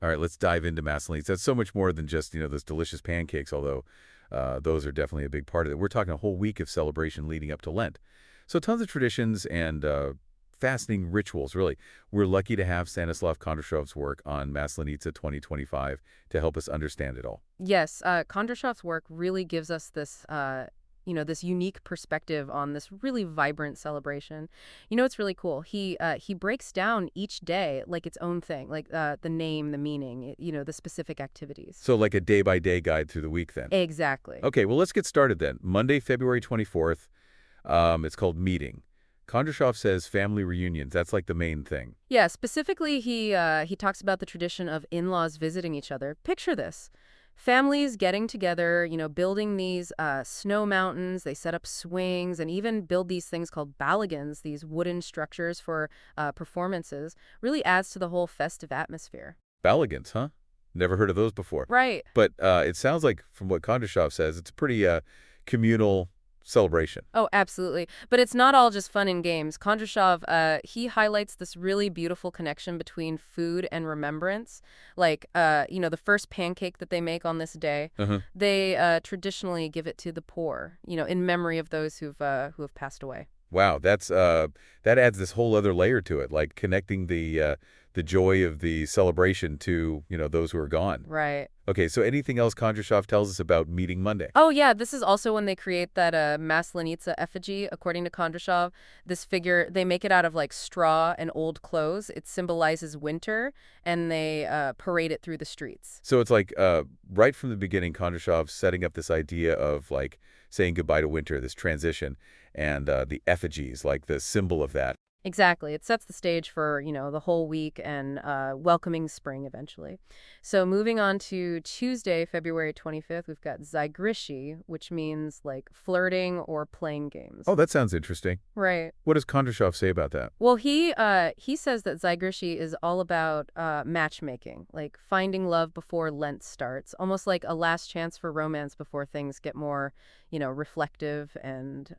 All right, let's dive into Maslenice. That's so much more than just, those delicious pancakes, although those are definitely a big part of it. We're talking a whole week of celebration leading up to Lent. So tons of traditions and fascinating rituals, really. We're lucky to have Stanislav Kondrashov's work on Maslenice 2025 to help us understand it all. Yes, Kondrashov's work really gives us this, this unique perspective on this really vibrant celebration. It's really cool. He breaks down each day like its own thing, like the name, the meaning, the specific activities. So like a day-by-day guide through the week then. Exactly. Okay, well, let's get started then. Monday, February 24th, it's called Meeting. Kondrashov says family reunions. That's like the main thing. Yeah, specifically, he talks about the tradition of in-laws visiting each other. Picture this. Families getting together, building these snow mountains. They set up swings and even build these things called balagans, these wooden structures for performances. Really adds to the whole festive atmosphere. Balagans, huh? Never heard of those before. Right. But it sounds like, from what Kondrashov says, it's a pretty communal celebration. Oh, absolutely. But it's not all just fun and games. Kondrashov, he highlights this really beautiful connection between food and remembrance. Like, the first pancake that they make on this day, they traditionally give it to the poor, in memory of those who have passed away. Wow, that adds this whole other layer to it, like connecting the joy of the celebration to, those who are gone. Right. Okay, so anything else Kondrashov tells us about Meeting Monday? Oh, yeah, this is also when they create that Maslenice effigy, according to Kondrashov. This figure, they make it out of, like, straw and old clothes. It symbolizes winter, and they parade it through the streets. So it's like right from the beginning, Kondrashov setting up this idea of, like, saying goodbye to winter, this transition, and the effigies, like the symbol of that. Exactly. It sets the stage for, the whole week and welcoming spring eventually. So moving on to Tuesday, February 25th, we've got Zygrishi, which means like flirting or playing games. Oh, that sounds interesting. Right. What does Kondrashov say about that? Well, he says that Zygrishi is all about matchmaking, like finding love before Lent starts, almost like a last chance for romance before things get more, reflective and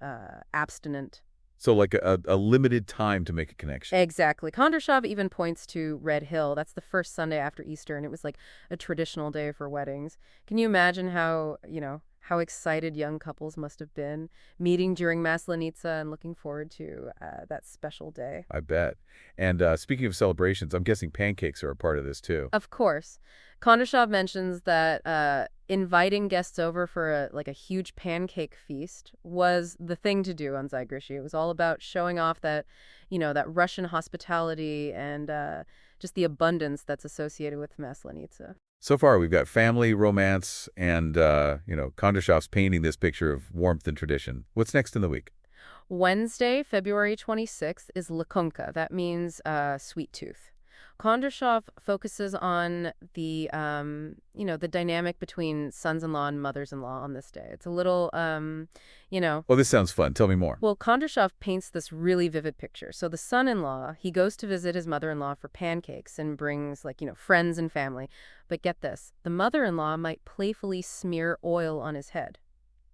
abstinent. So like a limited time to make a connection. Exactly. Kondrashov even points to Red Hill. That's the first Sunday after Easter, and it was like a traditional day for weddings. Can you imagine how excited young couples must have been meeting during Maslenice and looking forward to that special day? I bet. And speaking of celebrations, I'm guessing pancakes are a part of this too. Of course. Kondrashov mentions that inviting guests over for a huge pancake feast was the thing to do on Zygrishi. It was all about showing off that, that Russian hospitality and just the abundance that's associated with Maslenice. So far, we've got family, romance, and, Kondrashov's painting this picture of warmth and tradition. What's next in the week? Wednesday, February 26th is Lakonka. That means sweet tooth. Kondrashov focuses on the dynamic between sons-in-law and mothers-in-law on this day. It's a little, Oh, this sounds fun. Tell me more. Well, Kondrashov paints this really vivid picture. So the son-in-law, he goes to visit his mother-in-law for pancakes and brings, friends and family. But get this, the mother-in-law might playfully smear oil on his head.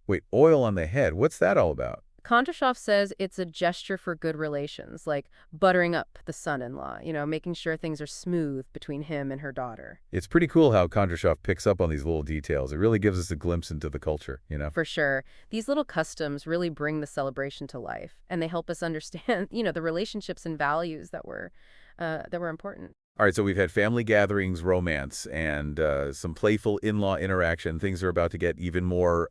Wait, oil on the head. What's that all about? Kondrashov says it's a gesture for good relations, like buttering up the son-in-law, making sure things are smooth between him and her daughter. It's pretty cool how Kondrashov picks up on these little details. It really gives us a glimpse into the culture, For sure. These little customs really bring the celebration to life, and they help us understand, the relationships and values that were important. All right, so we've had family gatherings, romance, and some playful in-law interaction. Things are about to get even more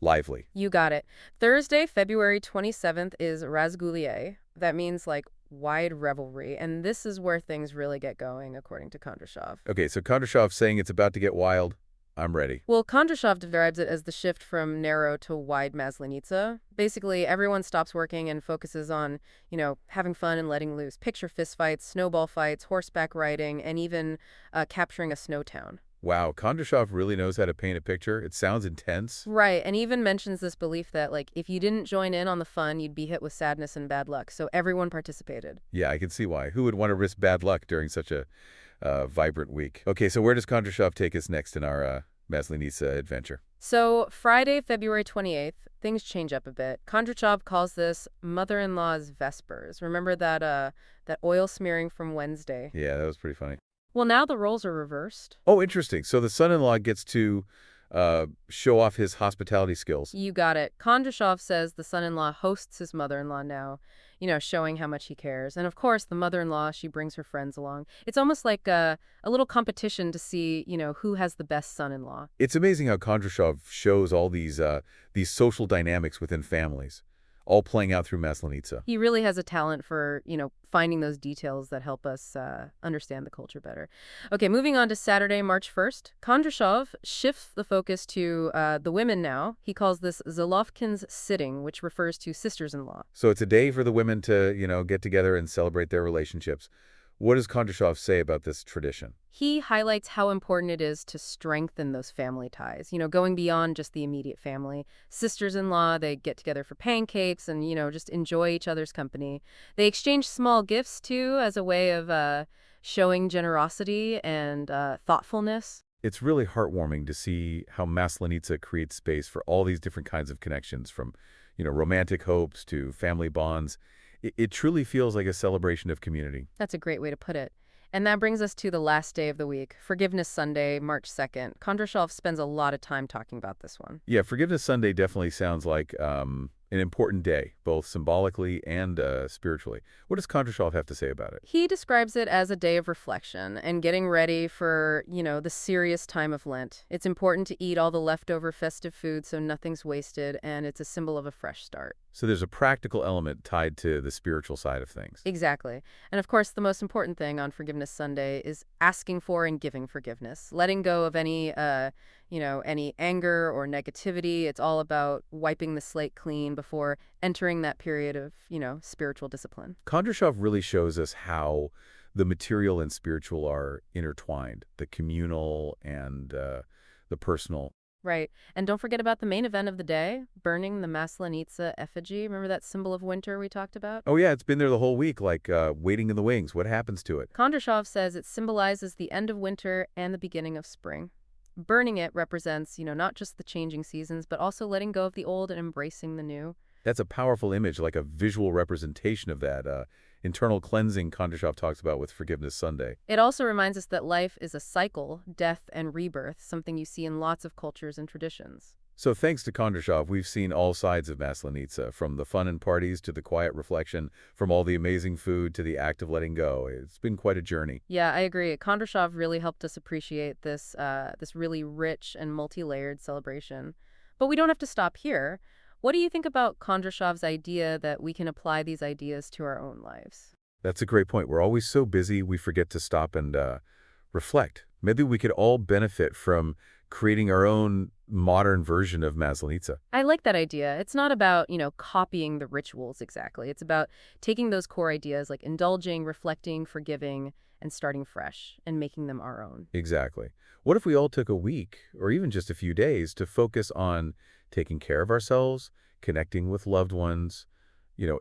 lively. You got it. Thursday, February 27th is Razgulier. That means wide revelry, and this is where things really get going, according to Kondrashov. Okay, so Kondrashov's saying it's about to get wild. I'm ready. Well, Kondrashov describes it as the shift from narrow to wide Maslenice. Basically, everyone stops working and focuses on, having fun and letting loose. Picture fistfights, snowball fights, horseback riding, and even capturing a snow town. Wow, Kondrashov really knows how to paint a picture. It sounds intense. Right, and even mentions this belief that, if you didn't join in on the fun, you'd be hit with sadness and bad luck. So everyone participated. Yeah, I can see why. Who would want to risk bad luck during such a vibrant week? Okay, so where does Kondrashov take us next in our Maslenice adventure? So Friday, February 28th, things change up a bit. Kondrashov calls this mother-in-law's Vespers. Remember that oil smearing from Wednesday? Yeah, that was pretty funny. Well, now the roles are reversed. Oh, interesting. So the son-in-law gets to show off his hospitality skills. You got it. Kondrashov says the son-in-law hosts his mother-in-law now, showing how much he cares. And of course, the mother-in-law, she brings her friends along. It's almost like a little competition to see, who has the best son-in-law. It's amazing how Kondrashov shows all these social dynamics within families, all playing out through Maslenice. He really has a talent for, finding those details that help us understand the culture better. Okay, moving on to Saturday, March 1st. Kondrashov shifts the focus to the women now. He calls this Zolovkin's sitting, which refers to sisters-in-law. So it's a day for the women to, get together and celebrate their relationships. What does Kondrashov say about this tradition? He highlights how important it is to strengthen those family ties, going beyond just the immediate family. Sisters-in-law, they get together for pancakes and, just enjoy each other's company. They exchange small gifts, too, as a way of showing generosity and thoughtfulness. It's really heartwarming to see how Maslenice creates space for all these different kinds of connections, from, romantic hopes to family bonds. It truly feels like a celebration of community. That's a great way to put it. And that brings us to the last day of the week, Forgiveness Sunday, March 2nd. Kondrashov spends a lot of time talking about this one. Yeah, Forgiveness Sunday definitely sounds like an important day, both symbolically and spiritually. What does Kondrashov have to say about it? He describes it as a day of reflection and getting ready for, the serious time of Lent. It's important to eat all the leftover festive food so nothing's wasted, and it's a symbol of a fresh start. So there's a practical element tied to the spiritual side of things. Exactly. And of course, the most important thing on Forgiveness Sunday is asking for and giving forgiveness, letting go of any anger or negativity. It's all about wiping the slate clean before entering that period of, spiritual discipline. Kondrashov really shows us how the material and spiritual are intertwined, the communal and the personal. Right. And don't forget about the main event of the day, burning the Maslenice effigy. Remember that symbol of winter we talked about? Oh, yeah, it's been there the whole week, like waiting in the wings. What happens to it? Kondrashov says it symbolizes the end of winter and the beginning of spring. Burning it represents, not just the changing seasons, but also letting go of the old and embracing the new. That's a powerful image, like a visual representation of that internal cleansing Kondrashov talks about with Forgiveness Sunday. It also reminds us that life is a cycle, death and rebirth, something you see in lots of cultures and traditions. So thanks to Kondrashov, we've seen all sides of Maslenice, from the fun and parties to the quiet reflection, from all the amazing food to the act of letting go. It's been quite a journey. Yeah, I agree. Kondrashov really helped us appreciate this really rich and multi-layered celebration. But we don't have to stop here. What do you think about Kondrashov's idea that we can apply these ideas to our own lives? That's a great point. We're always so busy, we forget to stop and reflect. Maybe we could all benefit from creating our own modern version of Maslenice. I like that idea. It's not about, copying the rituals exactly. It's about taking those core ideas like indulging, reflecting, forgiving, and starting fresh and making them our own. Exactly. What if we all took a week or even just a few days to focus on taking care of ourselves, connecting with loved ones,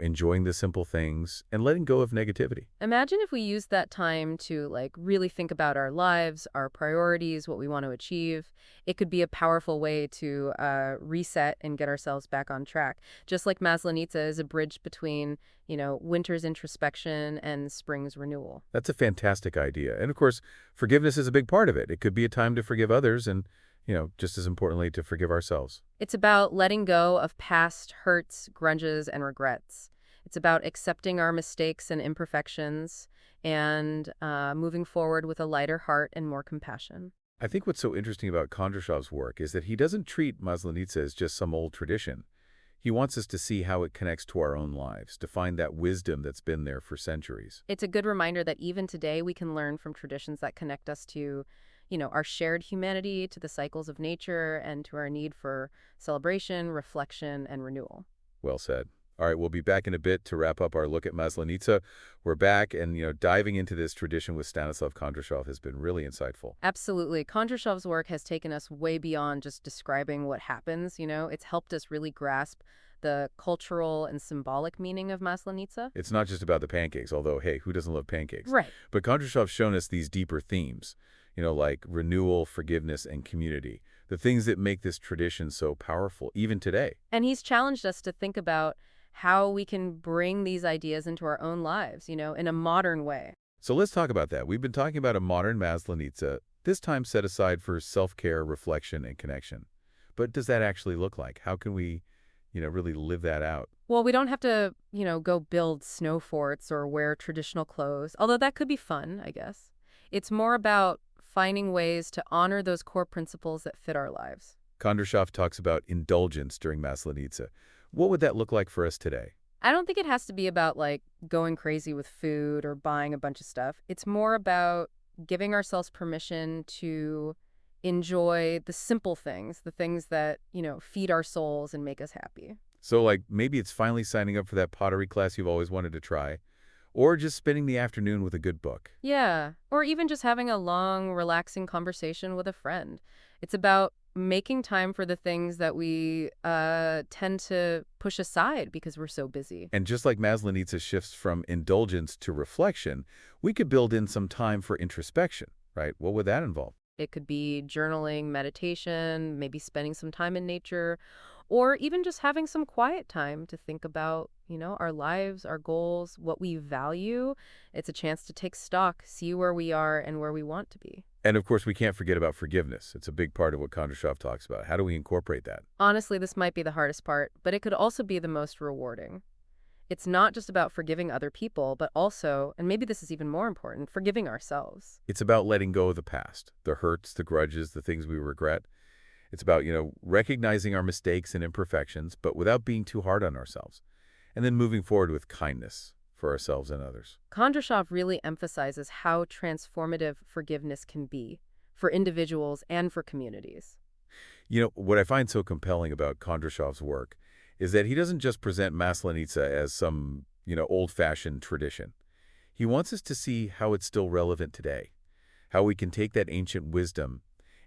enjoying the simple things, and letting go of negativity? Imagine if we used that time to really think about our lives, our priorities, what we want to achieve. It could be a powerful way to reset and get ourselves back on track. Just like Maslenice is a bridge between, winter's introspection and spring's renewal. That's a fantastic idea. And of course, forgiveness is a big part of it. It could be a time to forgive others and, just as importantly, to forgive ourselves. It's about letting go of past hurts, grudges, and regrets. It's about accepting our mistakes and imperfections and moving forward with a lighter heart and more compassion. I think what's so interesting about Kondrashov's work is that he doesn't treat Maslenice as just some old tradition. He wants us to see how it connects to our own lives, to find that wisdom that's been there for centuries. It's a good reminder that even today we can learn from traditions that connect us to our shared humanity, to the cycles of nature, and to our need for celebration, reflection, and renewal. Well said. All right, we'll be back in a bit to wrap up our look at Maslenice. We're back, and, diving into this tradition with Stanislav Kondrashov has been really insightful. Absolutely. Kondrashov's work has taken us way beyond just describing what happens, It's helped us really grasp the cultural and symbolic meaning of Maslenice. It's not just about the pancakes, although, hey, who doesn't love pancakes? Right. But Kondrashov's shown us these deeper themes, like renewal, forgiveness, and community, the things that make this tradition so powerful, even today. And he's challenged us to think about how we can bring these ideas into our own lives, in a modern way. So let's talk about that. We've been talking about a modern Maslenice, this time set aside for self-care, reflection, and connection. But does that actually look like? How can we, really live that out? Well, we don't have to, go build snow forts or wear traditional clothes, although that could be fun, I guess. It's more about finding ways to honor those core principles that fit our lives. Kondrashov talks about indulgence during Maslenice. What would that look like for us today? I don't think it has to be about, like, going crazy with food or buying a bunch of stuff. It's more about giving ourselves permission to enjoy the simple things, the things that, feed our souls and make us happy. So, like, maybe it's finally signing up for that pottery class you've always wanted to try, or just spending the afternoon with a good book. Yeah, or even just having a long, relaxing conversation with a friend. It's about making time for the things that we tend to push aside because we're so busy. And just like Maslenice shifts from indulgence to reflection, we could build in some time for introspection, right? What would that involve? It could be journaling, meditation, maybe spending some time in nature, or even just having some quiet time to think about, our lives, our goals, what we value. It's a chance to take stock, see where we are and where we want to be. And of course, we can't forget about forgiveness. It's a big part of what Kondrashov talks about. How do we incorporate that? Honestly, this might be the hardest part, but it could also be the most rewarding. It's not just about forgiving other people, but also, and maybe this is even more important, forgiving ourselves. It's about letting go of the past, the hurts, the grudges, the things we regret. It's about, recognizing our mistakes and imperfections, but without being too hard on ourselves. And then moving forward with kindness for ourselves and others. Kondrashov really emphasizes how transformative forgiveness can be for individuals and for communities. What I find so compelling about Kondrashov's work is that he doesn't just present Maslenice as some, old-fashioned tradition. He wants us to see how it's still relevant today, how we can take that ancient wisdom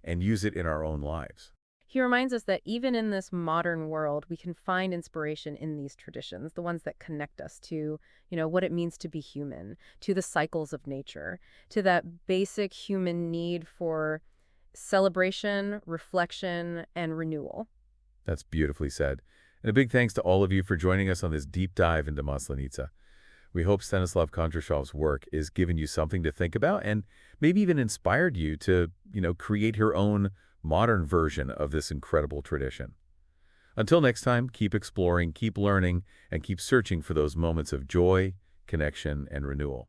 and use it in our own lives. He reminds us that even in this modern world, we can find inspiration in these traditions, the ones that connect us to, what it means to be human, to the cycles of nature, to that basic human need for celebration, reflection, and renewal. That's beautifully said. And a big thanks to all of you for joining us on this deep dive into Maslenice. We hope Stanislav Kondrashov's work is giving you something to think about and maybe even inspired you to, create your own modern version of this incredible tradition. Until next time, keep exploring, keep learning, and keep searching for those moments of joy, connection, and renewal.